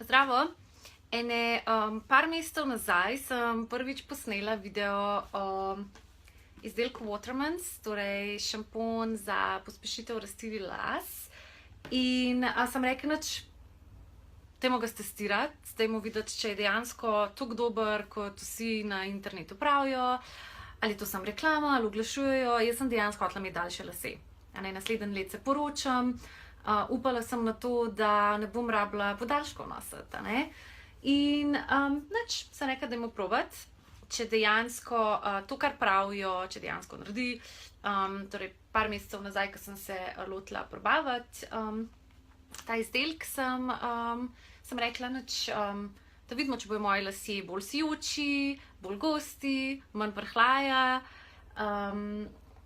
Zdravo! Par mesecev nazaj sem prvič posnela video o izdelku Watermans, torej šampon za pospešitev rasti las. In sem rekla, nič, dajmo ga stestirati, dajmo videti, če je dejansko tako dober, kot vsi na internetu pravijo, ali to samo reklama, ali oglašujejo. Jaz sem dejansko hotela imeti daljše lase. Naslednje let se poročam, upala sem na to, da ne bom rabila podaljškov nositi. In nič, sem rekla, dajmo probati, če dejansko to, kar pravijo, če dejansko naredi. Torej, par mesecev nazaj, ko sem se lotila probavati ta izdelek, sem rekla, nič, da vidimo, če bojo moji lasje bolj sijoči, bolj gosti, manj prhlaja.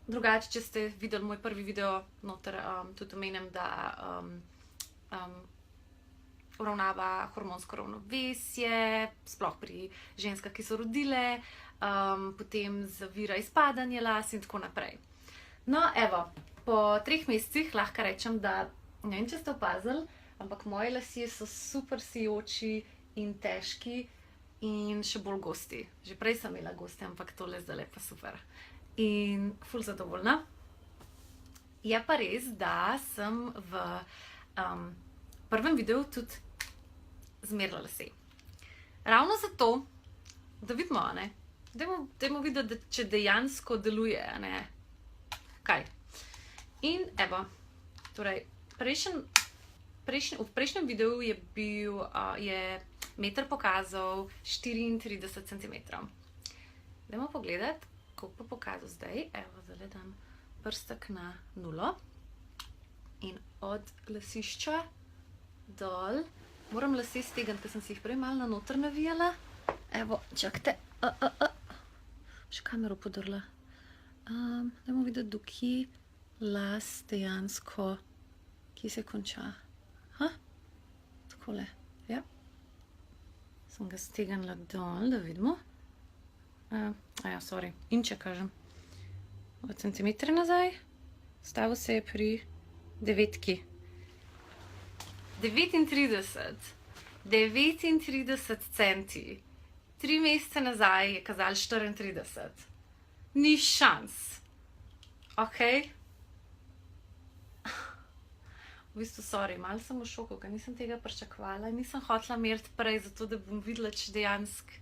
Drugače, če ste videli moj prvi video, noter tudi omenim, da uravnava hormonsko ravnovesje, sploh pri ženskah, ki so rodile, potem zavira izpadanje las in tako naprej. No, evo, po 3 mesecih lahko rečem, da ne vem, če ste opazili, ampak moji lasje so super sijoči in težki in še bolj gosti. Že prej sem imela goste, ampak tole zdaj pa super. In ful zadovoljna. Je pa res, da sem v prvem videu tudi zmerila lase. Ravno zato, da vidimo, dajmo videti, če dejansko deluje, Kaj? In evo, torej, v prejšnjem videu je meter pokazal 34 centimetrov. Dajmo pogledati, koliko pa pokazal zdaj. Evo, zdaj dam prstek na 0 in od lasišča dol. Moram lase stegniti, ker sem si jih prej malo na noter navijala. Evo, čakajte. Še kamero podrla. Dajmo videti, do kje las dejansko, kje se konča. Takole, ja. Sem ga stegnila dol, da vidimo. Sorry, inče kažem. Od centimetre nazaj. Stavil se je pri 9. 39 centi. 3 mesece nazaj je kazal 34. Ni šans. Ok? V bistvu, sorry, malo sem v šoku, ker nisem tega pričakovala. Nisem hotela meriti prej, zato da bom videla, če dejansko,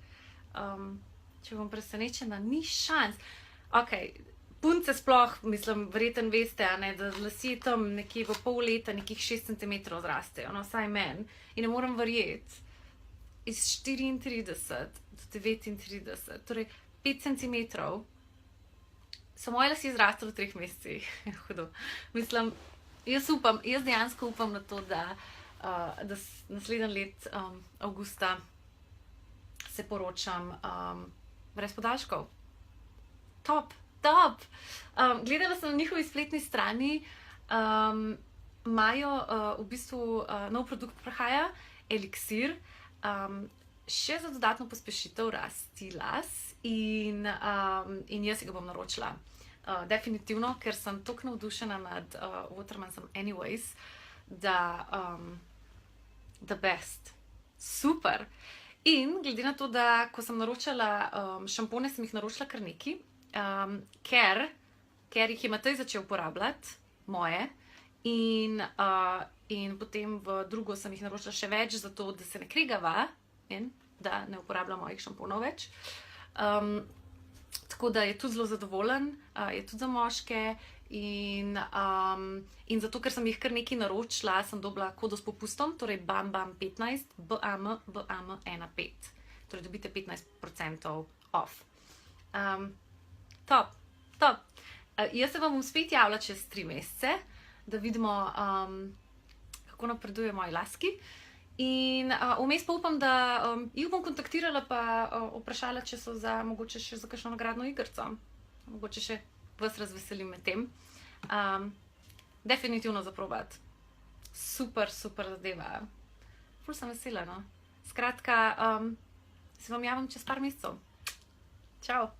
če bom presenečena. Ni šans. Ok, punce sploh, mislim, verjetno veste, da lasje tam nekje v pol leta nekih 6 centimetrov zrastejo, vsaj meni. In ne moram verjeti, iz 34 do 39, torej 5 centimetrov, so moje lasje zrastali v 3 mesecih. Hudo. Mislim, jaz dejansko upam na to, da naslednje let, avgusta, se poročam brez podaljškov. Top! Gledala sem na njihovi spletni strani, imajo v bistvu nov produkt prihaja, eliksir, še za dodatno pospešitev rasti las in jaz si ga bom naročila. Definitivno, ker sem toliko navdušena nad Watermansom anyways, da the best. Super! In glede na to, da ko sem naročala šampone, sem jih naročila kar nekaj, ker jih je Matej začel uporabljati, moje, in potem v drugo sem jih naročila še več, zato da se ne kregava in da ne uporabljam mojih šamponov več. Tako da je tudi zelo zadovoljen, je tudi za moške in zato, ker sem jih kar nekaj naročila, sem dobila kodo s popustom, torej BAM15, BAM15. Torej dobite 15% off. Top. Jaz se vam bom spet javila čez 3 mesece, da vidimo, kako napreduje moji laski. In vmes pa upam, da jih bom kontaktirala pa vprašala, če so mogoče še za kakšno nagradno igrico. Mogoče še vas razveselim med tem. Definitivno za probati. Super zadeva. Ful sem vesela, no. Skratka, se vam javim čez par mesecev. Čau!